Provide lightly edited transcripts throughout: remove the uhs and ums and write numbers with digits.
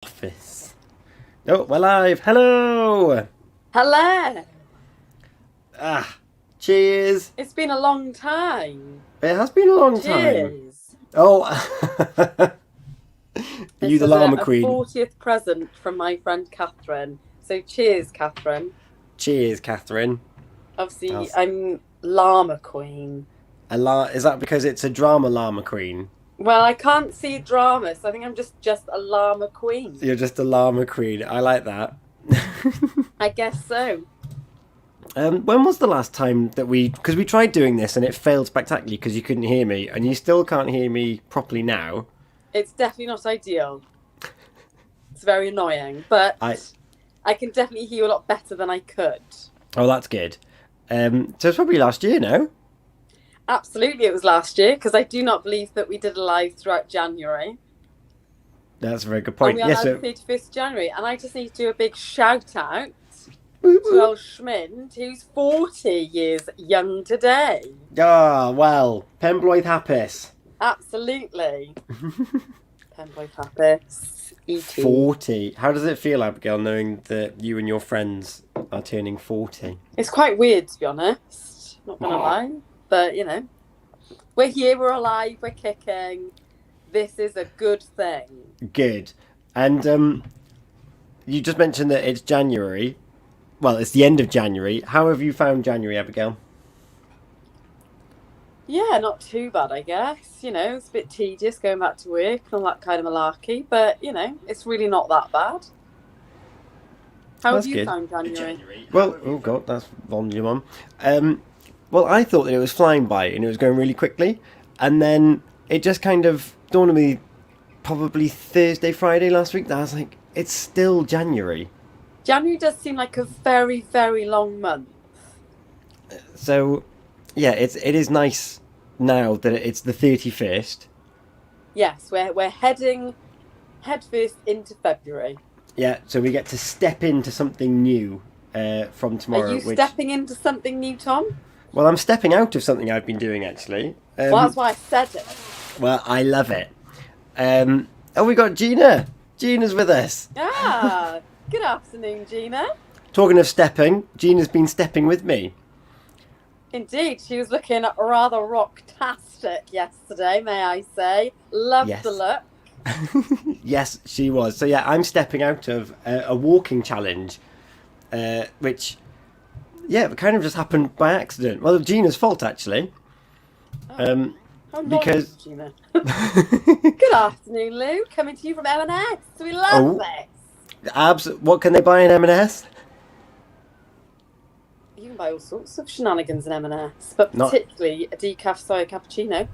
Office. Oh, we're live. Hello. Hello. Cheers. It's been a long time. It has been a long time. Cheers. Oh, are you This the was llama a queen? 40th present from my friend Catherine. So cheers, Catherine. Cheers, Catherine. Obviously, That's I'm llama queen. Is that because it's a drama llama queen? Well, I can't see drama, so I think I'm just a llama queen. You're just a llama queen. I like that. I guess so. When was the last time that because we tried doing this and it failed spectacularly because you couldn't hear me, and you still can't hear me properly now. It's definitely not ideal. It's very annoying, but I can definitely hear you a lot better than I could. Oh, that's good. So it's probably last year now. Absolutely, it was last year, because I do not believe that we did a live throughout January. That's a very good point. And we are Yes, now the 31st of January, and I just need to do a big shout out to old Schmind, who's 40 years young today. well, Pembroke Happis. Absolutely. Pembroke Happis. E.T. 40. How does it feel, Abigail, knowing that you and your friends are turning 40? It's quite weird, to be honest. Not going to lie. But, you know, we're here, we're alive, we're kicking. This is a good thing. Good. And you just mentioned that it's January. Well, it's the end of January. How have you found January, Abigail? Yeah, not too bad, I guess. You know, it's a bit tedious going back to work and all that kind of malarkey. But, you know, it's really not that bad. How That's have you good. found January? Well, oh God, that's volume on. Well, I thought that it was flying by and it was going really quickly. And then it just kind of dawned on me probably Thursday, Friday last week that I was like, it's still January. January does seem like a very, very long month. So, yeah, it is nice now that it's the 31st. Yes, we're heading headfirst into February. Yeah, so we get to step into something new from tomorrow. Are you stepping into something new, Tom? Well, I'm stepping out of something I've been doing, actually. Well, that's why I said it. Well, I love it. We got Gina. Gina's with us. Ah, good afternoon, Gina. Talking of stepping, Gina's been stepping with me. Indeed, she was looking rather rocktastic yesterday, may I say. Loved the look. Yes, she was. So yeah, I'm stepping out of a walking challenge, which, yeah, it kind of just happened by accident. Well, Gina's fault, actually. Because Gina. Good afternoon, Lou. Coming to you from M&S. We love this. What can they buy in M&S? You can buy all sorts of shenanigans in M&S, but particularly a decaf soy cappuccino.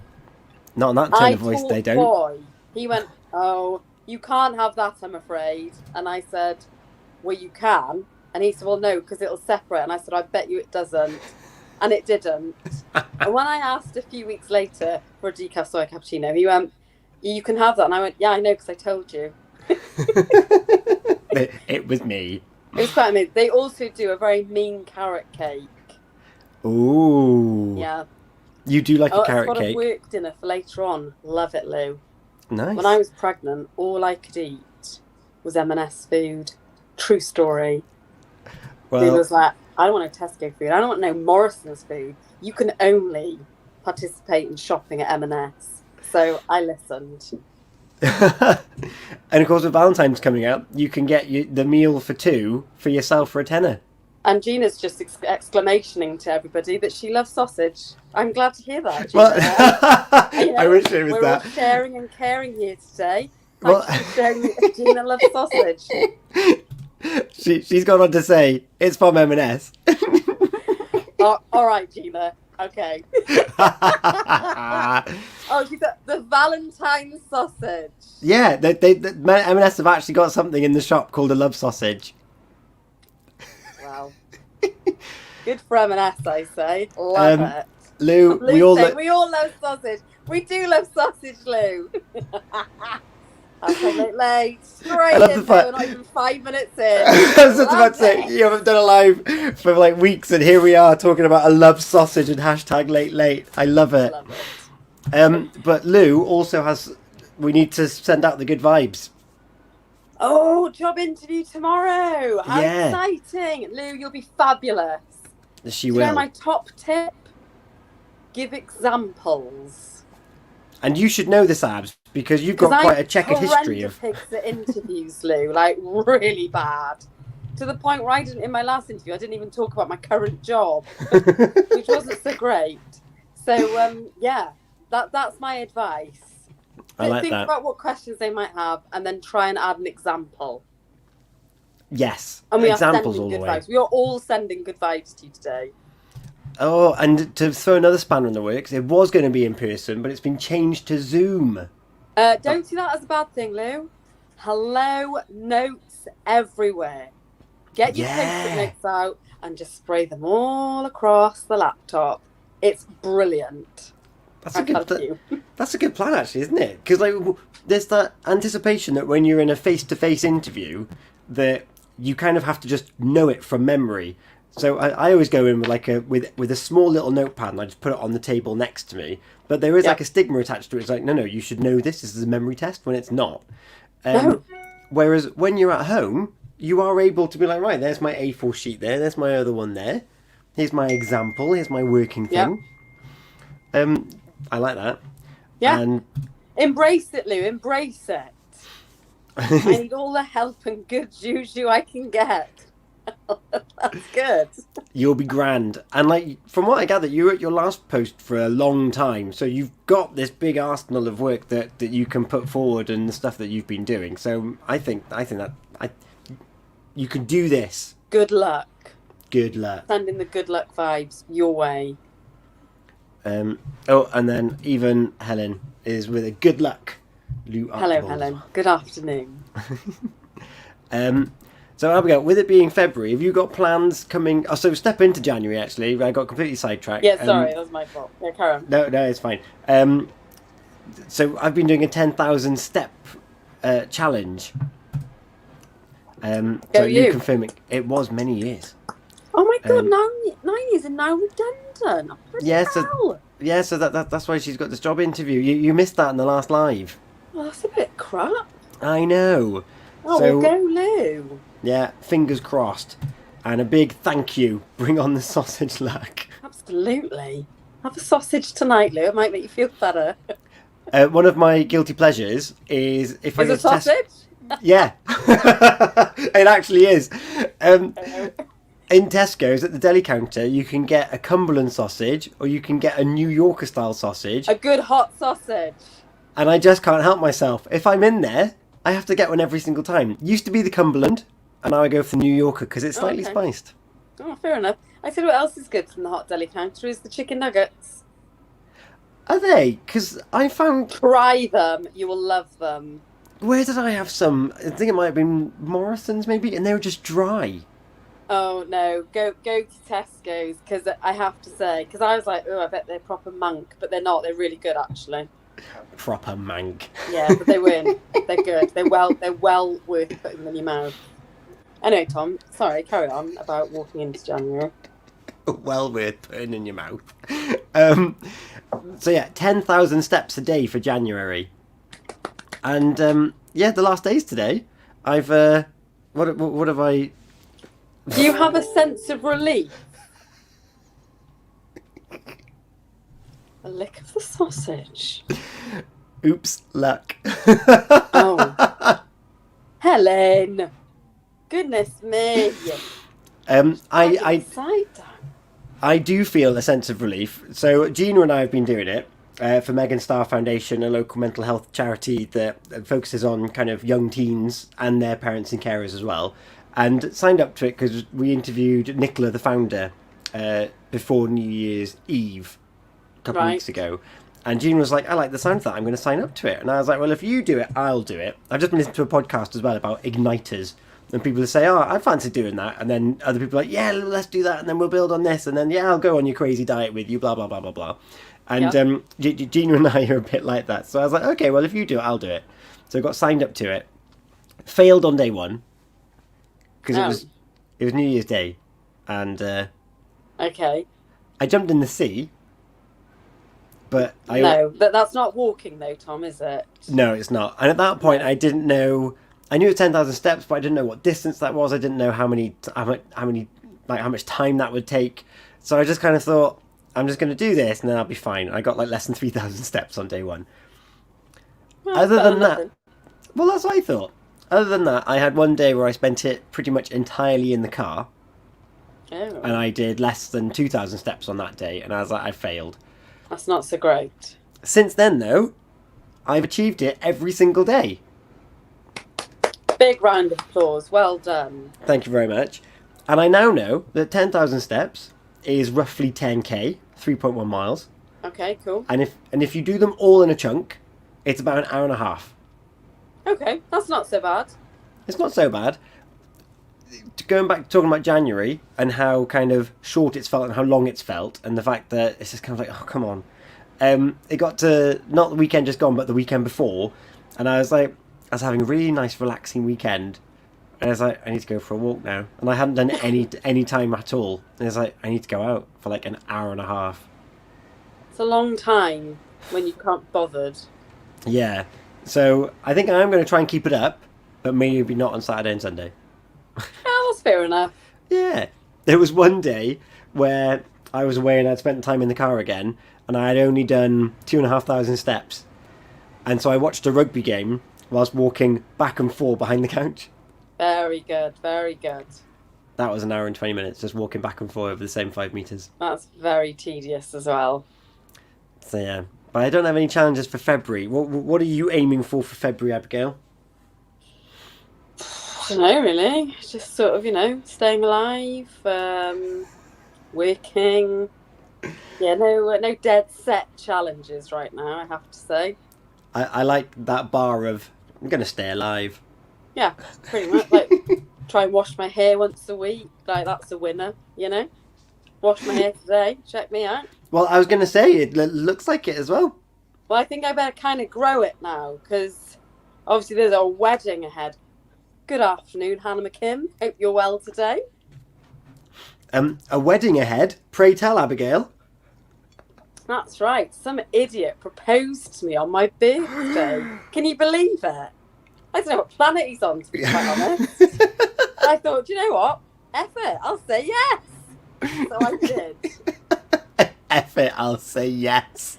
Not in that tone of voice, they don't. Boy, he went, "Oh, you can't have that, I'm afraid." And I said, "Well, you can." And he said, "Well, no, because it'll separate." And I said, "I bet you it doesn't." And it didn't. And when I asked a few weeks later for a decaf soy cappuccino, he went, "You can have that." And I went, "Yeah, I know, because I told you." It was me. It was quite amazing. They also do a very mean carrot cake. Ooh. Yeah. You do like a carrot it's got cake? a work dinner for later on. Love it, Lou. Nice. When I was pregnant, all I could eat was M&S food. True story. Well, it was like, I don't want no Tesco food. I don't want no Morrison's food. You can only participate in shopping at M&S. So I listened. And of course, with Valentine's coming up, you can get the meal for two for yourself for a tenner. And Gina's just exclamationing to everybody that she loves sausage. I'm glad to hear that, Gina. Well, I wish it was we're that. All sharing and caring here today. Well, sharing Gina loves sausage. She's gone on to say, it's from M&S. All right, Gina. Okay. She's the Valentine's sausage. Yeah, M&S have actually got something in the shop called a love sausage. Wow. Good for M&S, I say. Love it. Lou, we all love sausage. We do love sausage, Lou. Late. Straight in, we're not even 5 minutes in. I was just about to say, you haven't done a live for like weeks, and here we are talking about a love sausage and hashtag late. I love it. But Lou also has, we need to send out the good vibes. Oh, job interview tomorrow. How Yeah, exciting. Lou, you'll be fabulous. she Do you know will. my top tip? Give examples. And you should know this, Abs, because you've Because got quite I'm a checkered history of. horrendous at interviews, Lou. Like, really bad. To the point where in my last interview, I didn't even talk about my current job, which wasn't so great. So, yeah, that's my advice. I like Think that. about what questions they might have and then try and add an example. Yes, And we examples are all sending the good way. vibes. We are all sending good vibes to you today. Oh, and to throw another spanner in the works, it was going to be in person, but it's been changed to Zoom. Don't see that as a bad thing, Lou. Hello notes everywhere. Get your post-it Yeah, notes out and just spray them all across the laptop. It's brilliant. that's a good. That's a good plan, actually, isn't it? Because there's that anticipation that when you're in a face-to-face interview, that you kind of have to just know it from memory. So I always go in with with a small little notepad and I just put it on the table next to me. But there is like a stigma attached to it. It's like, no, you should know this. This is a memory test when it's not. No. Whereas when you're at home, you are able to be like, right, there's my A4 sheet there. There's my other one there. Here's my example. Here's my working thing. I like that. Yeah. And embrace it, Lou. Embrace it. I need all the help and good juju I can get. That's good. you'll be grand. And from what I gather, you were at your last post for a long time, so you've got this big arsenal of work that you can put forward and the stuff that you've been doing. So I think that you can do this. Good luck. Good luck. Sending the good luck vibes your way. And then even Helen is with a good luck. Hello, Helen. Good afternoon. So Abigail, with it being February, have you got plans coming? Oh, so step into January. Actually, I got completely sidetracked. Yeah, sorry, that was my fault. Yeah, carry on. No, it's fine. So I've been doing a 10,000 step challenge. So you confirming it was many years. Oh my god, 9 years and now redundant. So that's why she's got this job interview. You missed that in the last live. Well, that's a bit crap. I know. Oh, so, well, go Lou. Yeah, fingers crossed. And a big thank you. Bring on the sausage luck. Absolutely. Have a sausage tonight, Lou. It might make you feel better. One of my guilty pleasures is if I Is a sausage? Yeah. It actually is. In Tesco's at the deli counter, you can get a Cumberland sausage or you can get a New Yorker style sausage. A good hot sausage. And I just can't help myself. If I'm in there, I have to get one every single time. Used to be the Cumberland, and now I go for the New Yorker because it's slightly spiced. Oh, fair enough. I said what else is good from the hot deli counter is the chicken nuggets. Are they? Because I found... Try them. You will love them. Where did I have some? I think it might have been Morrison's maybe, and they were just dry. Oh, no. Go to Tesco's, because I have to say, because I was like, oh, I bet they're proper mank, but they're not. They're really good, actually. Proper mank. Yeah, but they win. They're good. They're well worth putting them in your mouth. Anyway, Tom, sorry, carry on about walking into January. Well worth putting in your mouth. So yeah, 10,000 steps a day for January. And the last day's today. I've what have I... Do you have a sense of relief? A lick of the sausage. Oops, luck. Oh. Helen. Goodness me. I do feel a sense of relief. So Gina and I have been doing it for Megan Starr Foundation, a local mental health charity that focuses on kind of young teens and their parents and carers as well. And signed up to it because we interviewed Nicola, the founder, before New Year's Eve a couple of weeks ago. And Gina was like, I like the sound of that, I'm going to sign up to it. And I was like, well, if you do it, I'll do it. I've just been listening to a podcast as well about igniters. And people say, oh, I fancy doing that. And then other people are like, yeah, let's do that. And then we'll build on this. And then, yeah, I'll go on your crazy diet with you, blah, blah, blah, blah, blah. And Gina and I are a bit like that. So I was like, okay, well, if you do it, I'll do it. So I got signed up to it. Failed on day one. Because it was New Year's Day. And okay. I jumped in the sea. But that's not walking though, Tom, is it? No, it's not. And at that point, I didn't know I knew it was 10,000 steps, but I didn't know what distance that was. I didn't know how much time that would take. So I just kind of thought, I'm just going to do this, and then I'll be fine. I got like less than 3,000 steps on day one. Well, Other better than than that, nothing. well, that's what I thought. Other than that, I had one day where I spent it pretty much entirely in the car, Oh, and I did less than 2,000 steps on that day, and I was like, I failed. that's not so great. Since then, though, I've achieved it every single day. Big round of applause. Well done. Thank you very much. And I now know that 10,000 steps is roughly 10k, 3.1 miles. Okay, cool. And if you do them all in a chunk, it's about an hour and a half. Okay, that's not so bad. It's not so bad. Going back to talking about January and how kind of short it's felt and how long it's felt, and the fact that it's just kind of like, oh, come on. It got to, not the weekend just gone, but the weekend before, and I was having a really nice relaxing weekend, and I was like, I need to go for a walk now. And I hadn't done any time at all. And I was like, I need to go out for like an hour and a half. It's a long time when you can't be bothered. Yeah. So I think I'm going to try and keep it up, but maybe not on Saturday and Sunday. Oh, that's fair enough. Yeah. There was one day where I was away and I'd spent time in the car again, and I had only done 2,500 steps. And so I watched a rugby game whilst walking back and forth behind the couch. Very good, very good. That was an hour and 20 minutes, just walking back and forth over the same 5 metres. That's very tedious as well. So yeah. But I don't have any challenges for February. What are you aiming for February, Abigail? I don't know, really. Just sort of, staying alive, working. Yeah, no dead set challenges right now, I have to say. I like that bar of, I'm going to stay alive. Yeah, pretty much. Like, try and wash my hair once a week. Like, that's a winner, Wash my hair today. Check me out. Well, I was going to say, it looks like it as well. Well, I think I better kind of grow it now, because obviously there's a wedding ahead. Good afternoon, Hannah McKim. Hope you're well today. A wedding ahead. Pray tell, Abigail. That's right. Some idiot proposed to me on my birthday. Can you believe it? I don't know what planet he's on, to be quite honest. I thought, do you know what? F it, I'll say yes. So I did. F it, I'll say yes.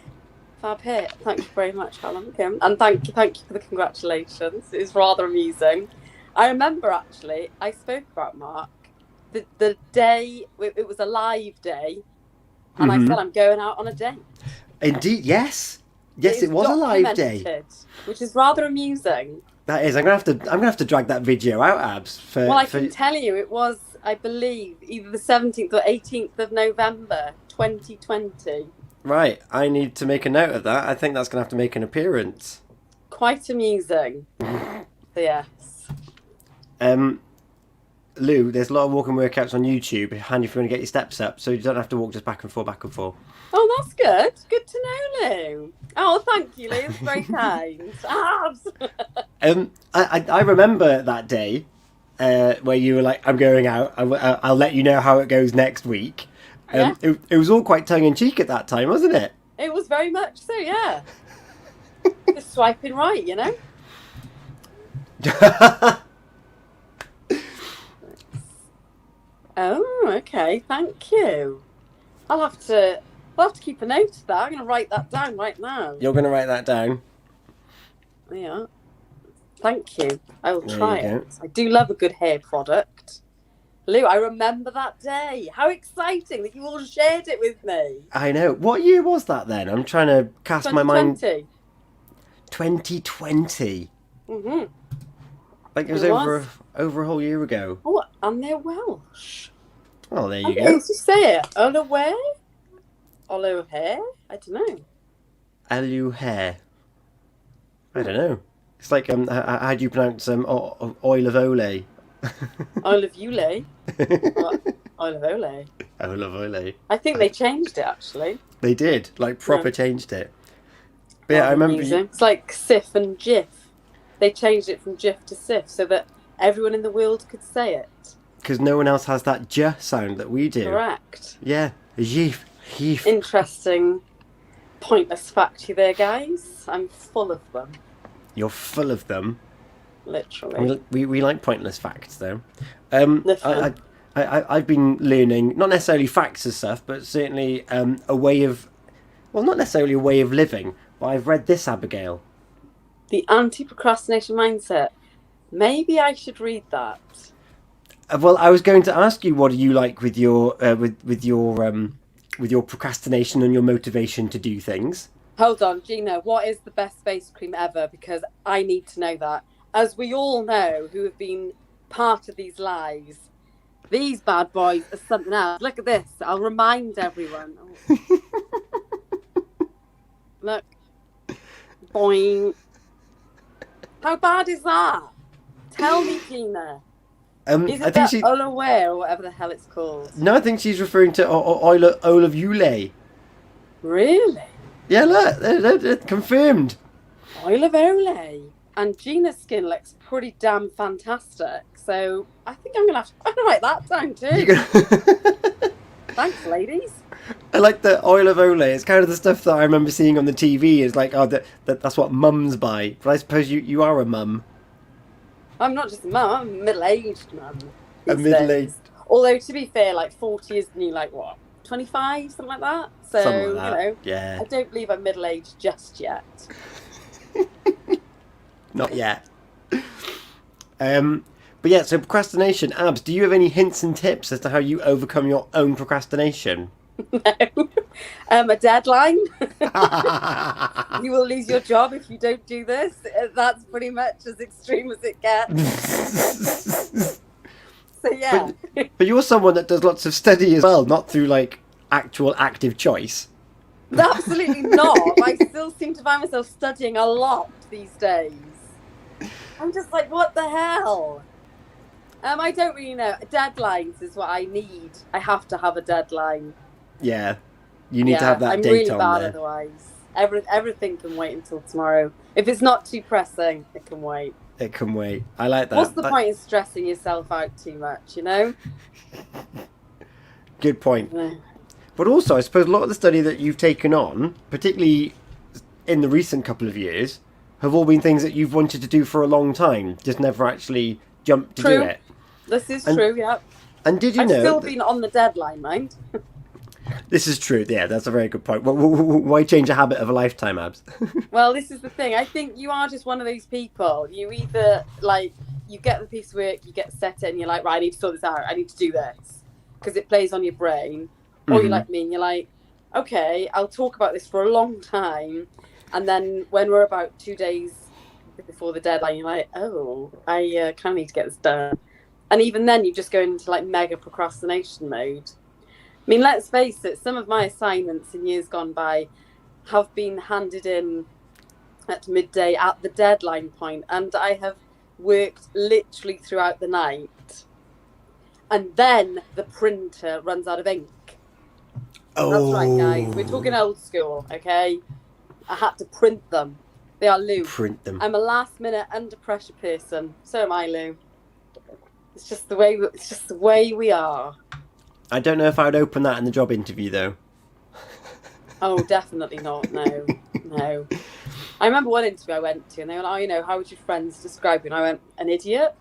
Fab hit. Thank you very much, Hannah McKim. And thank you for the congratulations. It was rather amusing. I remember, actually, I spoke about Mark the day, it was a live day, and I said I'm going out on a date. Indeed, yes. Yes, it was a live day. Which is rather amusing. That is. I'm gonna have to drag that video out, Abs. I can tell you, it was, I believe, either the 17th or 18th of November, 2020. Right, I need to make a note of that. I think that's gonna have to make an appearance. Quite amusing. So yes. Lou, there's a lot of walking workouts on YouTube. Handy if you want to get your steps up, so you don't have to walk just back and forth, back and forth. Oh, that's good. Good to know, Lou. Oh, thank you, Lou. It's very kind. I remember that day where you were like, I'm going out. I'll let you know how it goes next week. Yeah. It was all quite tongue-in-cheek at that time, wasn't it? It was very much so, yeah. Just swiping right, Oh, okay. Thank you. I'll have to keep a note of that. I'm going to write that down right now. You're going to write that down? Yeah. Thank you. I will There try you it. I do love a good hair product. Lou, I remember that day. How exciting that you all shared it with me. I know. What year was that then? I'm trying to cast my mind. 2020. Mm-hmm. Like it was over a whole year ago. Oh, and they're Welsh. Oh, there you How go. do you say it? Olaway? Olaway? I don't know. Aluhair. I don't know. It's like how do you pronounce oil of ole? Oil of Yule? Oil of Ole. Oil of ole. I think they changed it, actually. They did, like proper changed it. But yeah, I remember. It's like Sif and Jif. They changed it from Jif to Sif so that everyone in the world could say it. Because no one else has that j sound that we do. Correct. Yeah, jeef, jeef. Interesting, pointless fact you there, guys. I'm full of them. You're full of them. literally. We like pointless facts, though. Listen. I've been learning, not necessarily facts and stuff, but certainly a way of, well, not necessarily a way of living, but I've read this, Abigail. The anti-procrastination mindset. Maybe I should read that. Well, I was going to ask you, what do you like with your with your procrastination and your motivation to do things? Hold on, Gina, what is the best face cream ever? Because I need to know that. As we all know, who have been part of these lives, these bad boys are something else. Look at this. I'll remind everyone. Oh. Look. Boing. How bad is that? Tell me, Gina. Is it that Olaway or whatever the hell it's called? No, I think she's referring to Oil of Ulay. Really? Yeah, look, they're confirmed. Oil of Olay. And Gina's skin looks pretty damn fantastic. So I think I'm going to have to write that down too. Thanks, ladies. I like the Oil of Olay. It's kind of the stuff that I remember seeing on the TV. It's like, that's what mums buy. But I suppose you are a mum. I'm not just a mum, I'm a middle-aged mum. A middle-aged. Although, to be fair, like 40 is new, like what, 25, something like that? So, something like that. Yeah. I don't believe I'm middle-aged just yet. Not yet. But yeah, so procrastination. Abs, do you have any hints and tips as to how you overcome your own procrastination? No. A deadline. You will lose your job if you don't do this. That's pretty much as extreme as it gets. So yeah. But you're someone that does lots of study as well, not through like actual active choice. Absolutely not. I still seem to find myself studying a lot these days. I'm just like, what the hell? I don't really know. Deadlines is what I need. I have to have a deadline. Yeah, you need to have that I'm date really on bad there. otherwise. Everything can wait until tomorrow. If it's not too pressing, it can wait. It can wait. I like that. What's the point in stressing yourself out too much, you know? Good point. But also, I suppose a lot of the study that you've taken on, particularly in the recent couple of years, have all been things that you've wanted to do for a long time, just never actually jumped to do it. This is true, yeah. And did you know... I've still been on the deadline, mind. This is true, yeah, that's a very good point. Why change a habit of a lifetime, Abs? Well, this is the thing. I think you are just one of those people. You either, like, you get the piece of work, you get set it, and you're like, right, I need to sort this out. I need to do this. Because it plays on your brain. Or you're like me, and you're like, okay, I'll talk about this for a long time. And then when we're about 2 days before the deadline, you're like, oh, I kind of need to get this done. And even then, you just go into, like, mega procrastination mode. I mean, let's face it, some of my assignments in years gone by have been handed in at midday at the deadline point, and I have worked literally throughout the night. And then the printer runs out of ink. Oh. That's right, guys. We're talking old school, okay? I had to print them. They are Lou. Print them. I'm a last-minute under pressure person. So am I, Lou. It's just the way we are. I don't know if I would open that in the job interview, though. Oh, definitely not. No. I remember one interview I went to, and they were like, how would your friends describe you? And I went, an idiot.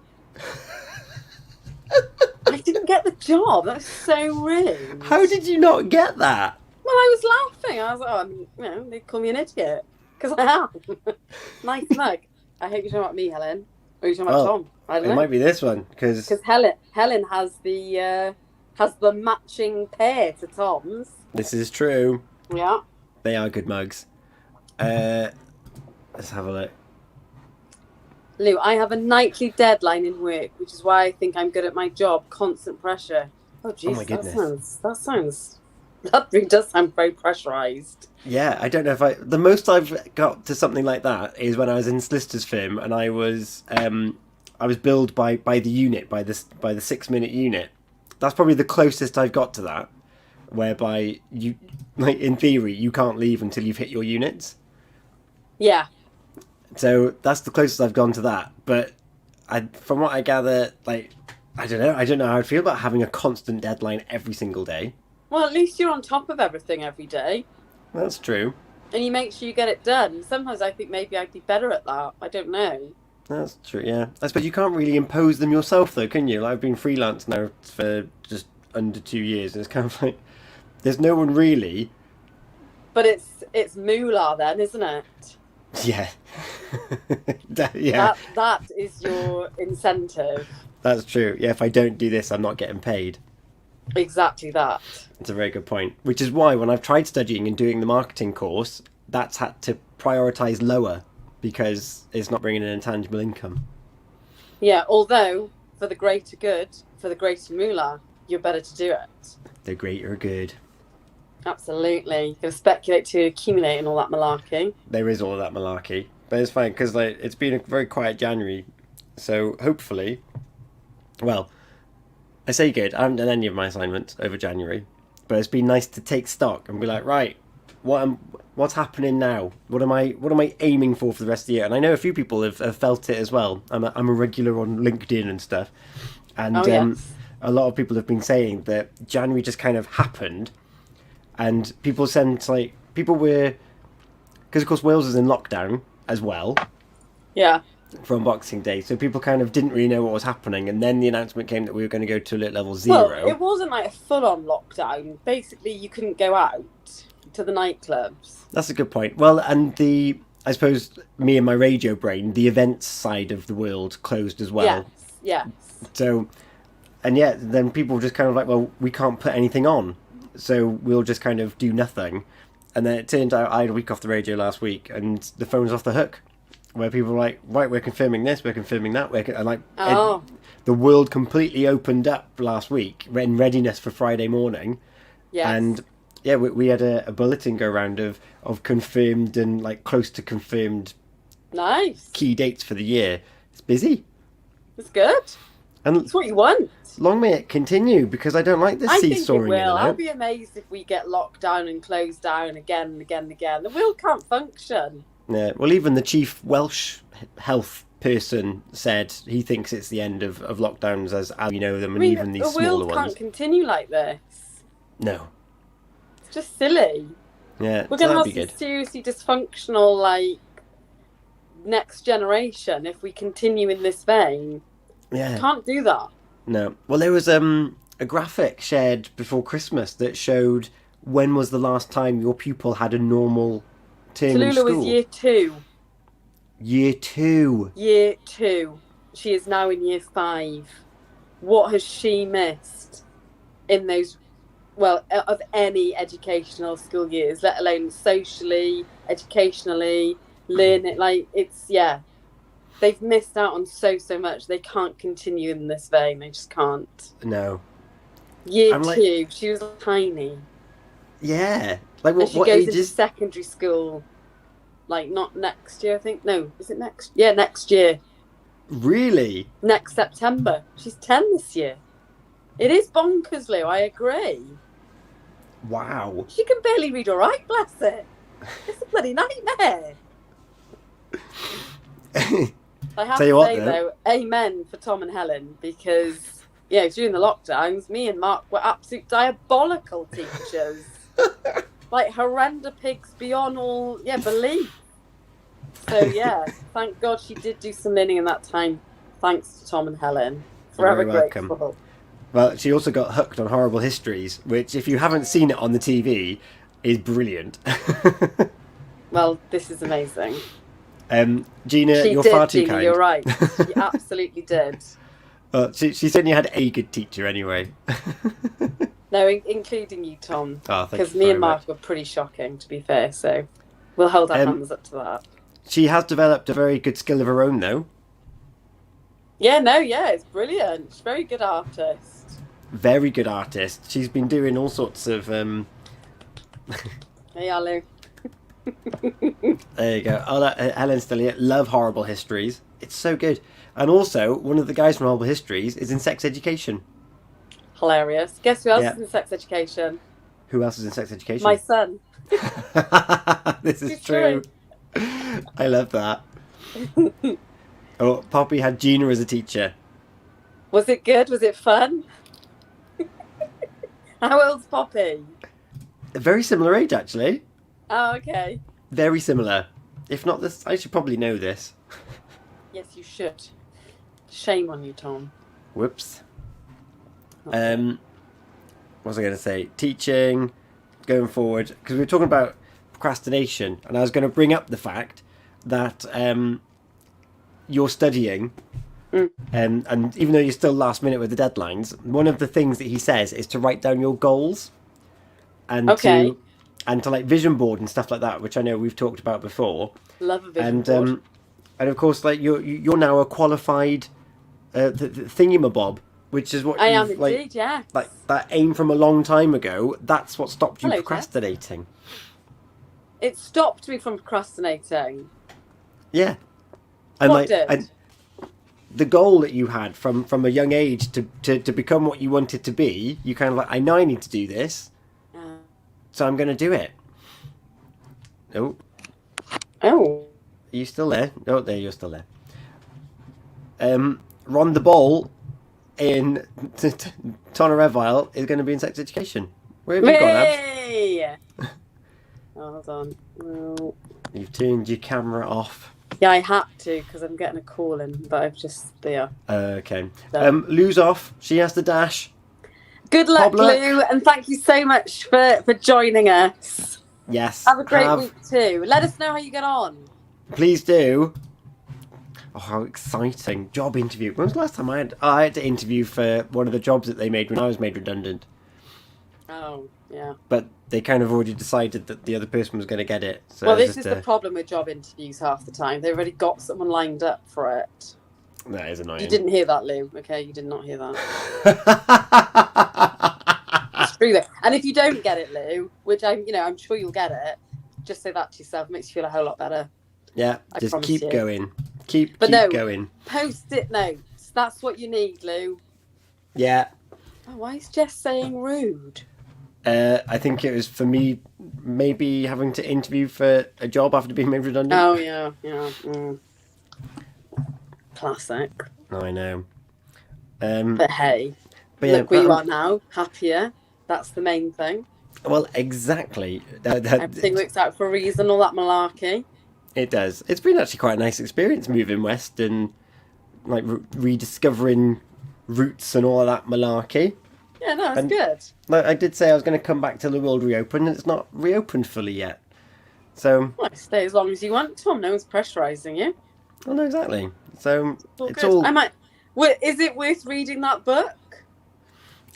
I didn't get the job. That was so rude. How did you not get that? Well, I was laughing. I was like, they call me an idiot. Because I am. Nice mug. I hope you're talking about me, Helen. Or are you talking about Tom? I don't know. It might be this one, because Helen has the matching pair to Tom's. This is true. Yeah. They are good mugs. Let's have a look. Lou, I have a nightly deadline in work, which is why I think I'm good at my job. Constant pressure. Oh, jeez. Oh my goodness. That really does sound very pressurised. Yeah, I don't know if the most I've got to something like that is when I was in solicitor's firm, and I was billed by the unit, by the 6-minute unit. That's probably the closest I've got to that, whereby you, like, in theory, you can't leave until you've hit your units. Yeah. So that's the closest I've gone to that. But from what I gather, like, I don't know how I'd feel about having a constant deadline every single day. Well, at least you're on top of everything every day. That's true. And you make sure you get it done. Sometimes I think maybe I'd be better at that. I don't know. That's true, yeah. I suppose you can't really impose them yourself, though, can you? Like, I've been freelance now for just under 2 years, and it's kind of like there's no one really. But it's moolah then, isn't it? Yeah. Yeah, That is your incentive. that's true. Yeah, if I don't do this, I'm not getting paid. Exactly that. It's a very good point. Which is why when I've tried studying and doing the marketing course, that's had to prioritise lower because it's not bringing in a tangible income. Yeah, although for the greater good, for the greater moolah, you're better to do it. The greater good. Absolutely. You're going to speculate to accumulate and all that malarkey. There is all of that malarkey. But it's fine because like, it's been a very quiet January. So hopefully, well, I say good. I haven't done any of my assignments over January. But it's been nice to take stock and be like, right, what's happening now? What am I aiming for the rest of the year? And I know a few people have felt it as well. I'm a regular on LinkedIn and stuff. And Yes. a lot of people have been saying that January just kind of happened. And people were, because of course Wales is in lockdown as well Yeah. from Boxing Day, so people kind of didn't really know what was happening, and then the announcement came that we were going to go to alert level 0. Well, it wasn't like a full-on lockdown. Basically, you couldn't go out to the nightclubs. That's a good point. Well, and I suppose me and my radio brain, the events side of the world closed as well. Yes. So, and yeah, then people were just kind of like, well, we can't put anything on, so we'll just kind of do nothing. And then it turned out I had a week off the radio last week, and the phone was off the hook. Where people were like, right, we're confirming this, we're confirming that. The world completely opened up last week in readiness for Friday morning. Yes. And yeah, we had a bulletin go around of confirmed and like close to confirmed Nice. key dates for the year. It's busy. It's good. And It's what you want. long may it continue, because I don't like this I think it seesawing in and will. I'll out. be amazed if we get locked down and closed down again and again and again. The wheel can't function. Yeah, well, even the chief Welsh health person said he thinks it's the end of lockdowns as we know them, and even these the smaller wheel ones. can't continue like this. No. It's just silly. Yeah, We're so going to that'd have be some good. seriously dysfunctional, like, next generation if we continue in this vein. Yeah. Can't do that. No. Well, there was a graphic shared before Christmas that showed when was the last time your pupil had a normal term in Tallulah school. was year 2. Year 2. Year 2. She is now in year 5. What has she missed in those, well, of any educational school years, let alone socially, educationally, learning? Like, it's, yeah. They've missed out on so much. They can't continue in this vein. They just can't. No. Year I'm 2, she was tiny. Yeah. Like And what? she What goes age into is? secondary school, like, not next year, I think. No, is it next? Yeah, next year. Really? Next September. She's 10 this year. It is bonkers, Lou. I agree. Wow. She can barely read all right, bless it. It's a bloody nightmare. I have Tell you to what, say, though, amen for Tom and Helen, because, yeah, during the lockdowns, me and Mark were absolute diabolical teachers. Like, horrendous pigs beyond all, belief. So, yeah, thank God she did do some learning in that time. Thanks to Tom and Helen. Forever You're very welcome. grateful. Well, she also got hooked on Horrible Histories, which, if you haven't seen it on the TV, is brilliant. Well, this is amazing. Gina, She you're did, far too Gina, kind. you're right. She absolutely did. Well, she certainly had a good teacher anyway. No, including you, Tom. Oh, thank Because you me very and Mark much. were pretty shocking, to be fair. So we'll hold our hands up to that. She has developed a very good skill of her own, though. Yeah, it's brilliant. She's a very good artist. Very good artist. She's been doing all sorts of... Hey, Alu. There you go. Helen still here. Love Horrible Histories. It's so good. And also, one of the guys from Horrible Histories is in sex education. Hilarious. Guess who else Yeah. is in sex education? Who else is in sex education? My son. This is It's true. I love that. Oh, Poppy had Gina as a teacher. Was it good? Was it fun? How old's Poppy? A very similar age, actually. Oh, okay. Very similar. If not this, I should probably know this. Yes, you should. Shame on you, Tom. Whoops. What was I going to say? Teaching, going forward, because we were talking about procrastination, and I was going to bring up the fact that you're studying, and even though you're still last minute with the deadlines, one of the things that he says is to write down your goals, and to like vision board and stuff like that, which I know we've talked about before. Love a vision board. And of course, like you're now a qualified the thingamabob. Which is what I am indeed, yeah. Like that aim from a long time ago. That's what stopped you procrastinating. Jess. It stopped me from procrastinating. Yeah, and what did? And the goal that you had from a young age to become what you wanted to be, you kind of like, I know I need to do this, so I'm going to do it. Oh, are you still there? Oh, there, you're still there. Ron the Ball in Tonnereville is going to be in sex education. Where have you gone, Abs? Hold on. Well, you've turned your camera off. Yeah, I had to because I'm getting a call in, but I've just there. Okay. Lou's off. She has to dash. Good luck, Lou, and thank you so much for joining us. Yes. Have a great week too. Let us know how you get on. Please do. Oh, how exciting. Job interview. When was the last time I had to interview for one of the jobs that they made when I was made redundant? Oh, yeah. But they kind of already decided that the other person was going to get it. So well, this is the problem with job interviews half the time. They've already got someone lined up for it. That is annoying. You didn't hear that, Lou. Okay, you did not hear that. It's true, though. And if you don't get it, Lou, which I'm sure you'll get it, just say that to yourself. It makes you feel a whole lot better. Yeah, just keep going. Keep going. Post-it notes. That's what you need, Lou. Yeah. Oh, why is Jess saying rude? I think it was for me maybe having to interview for a job after being made redundant. Oh, yeah. Mm. Classic. Oh, I know. But hey, look where you are now. Happier. That's the main thing. Well, exactly. Everything works out for a reason, all that malarkey. It does. It's been actually quite a nice experience moving west and like rediscovering roots and all of that malarkey. Yeah, no, it's good. Like I did say I was going to come back till the world reopened, and it's not reopened fully yet. So stay as long as you want, Tom. No one's pressurising you. Well, no, exactly. So it's good. all. Is it worth reading that book?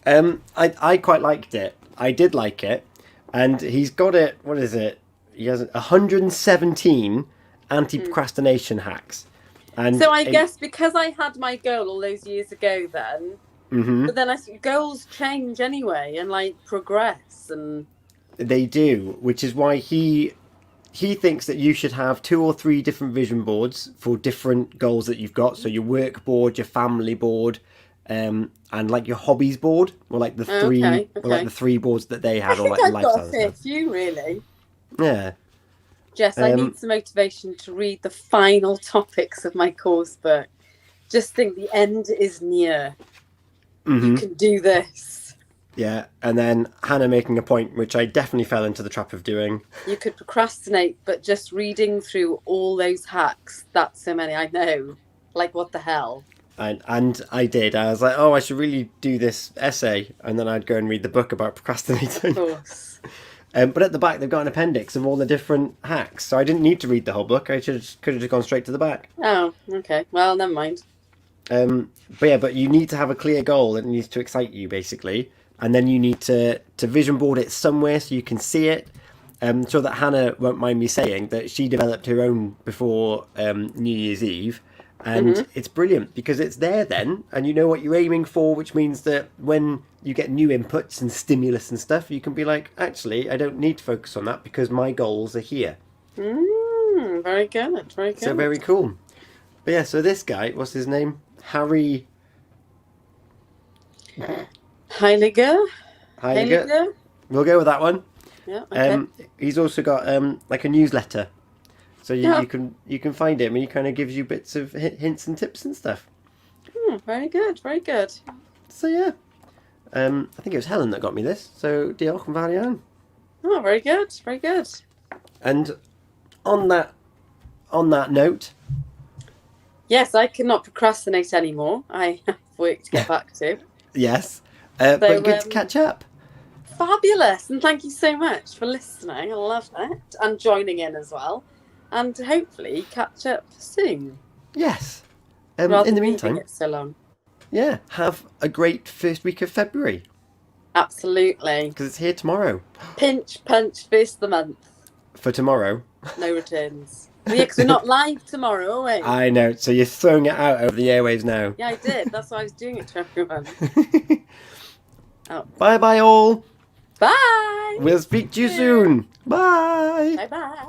I quite liked it. I did like it, and he's got it. What is it? He has 117 anti-procrastination hacks. And so I guess because I had my goal all those years ago then, but then goals change anyway and like progress and... They do, which is why he thinks that you should have 2 or 3 different vision boards for different goals that you've got. So your work board, your family board, and like your hobbies board, or like the three, or like the 3 boards that they had, or like I've lifestyle got a fair few, really. Yeah. Jess, I need some motivation to read the final topics of my course book. Just think the end is near. You can do this. Yeah, and then Hannah making a point, which I definitely fell into the trap of doing. You could procrastinate, but just reading through all those hacks, that's so many, I know. Like, what the hell? And I did. I was like, oh, I should really do this essay. And then I'd go and read the book about procrastinating. Of course. But at the back, they've got an appendix of all the different hacks. So I didn't need to read the whole book. I could have just gone straight to the back. Oh, okay. Well, never mind. But you need to have a clear goal that needs to excite you, basically. And then you need to vision board it somewhere so you can see it. So that Hannah won't mind me saying that she developed her own before New Year's Eve. And it's brilliant because it's there then, and you know what you're aiming for, which means that when you get new inputs and stimulus and stuff, you can be like, actually, I don't need to focus on that because my goals are here. Very good, very good. So very cool. But yeah, so this guy, what's his name? Harry... Heiliger? We'll go with that one. Yeah, okay. He's also got like a newsletter. So you can find him, and he kind of gives you bits of hints and tips and stuff. Very good, very good. So yeah, I think it was Helen that got me this. So diolch yn fawr iawn. Oh, very good, very good. And on that note, Yes, I cannot procrastinate anymore. I have work to get back to. Yes. But good to catch up. Fabulous. And thank you so much for listening. I love it. And joining in as well. And hopefully catch up soon. Yes. Rather In the than meantime, leaving it so long. yeah, have a great first week of February. Absolutely. Because it's here tomorrow. Pinch, punch, first of the month. For tomorrow. No returns. Yeah, because we're not live tomorrow, are we? I know, so you're throwing it out over the airwaves now. Yeah, I did. That's why I was doing it to everyone. Oh. Bye bye all. Bye. We'll speak to you soon. Bye. Bye bye.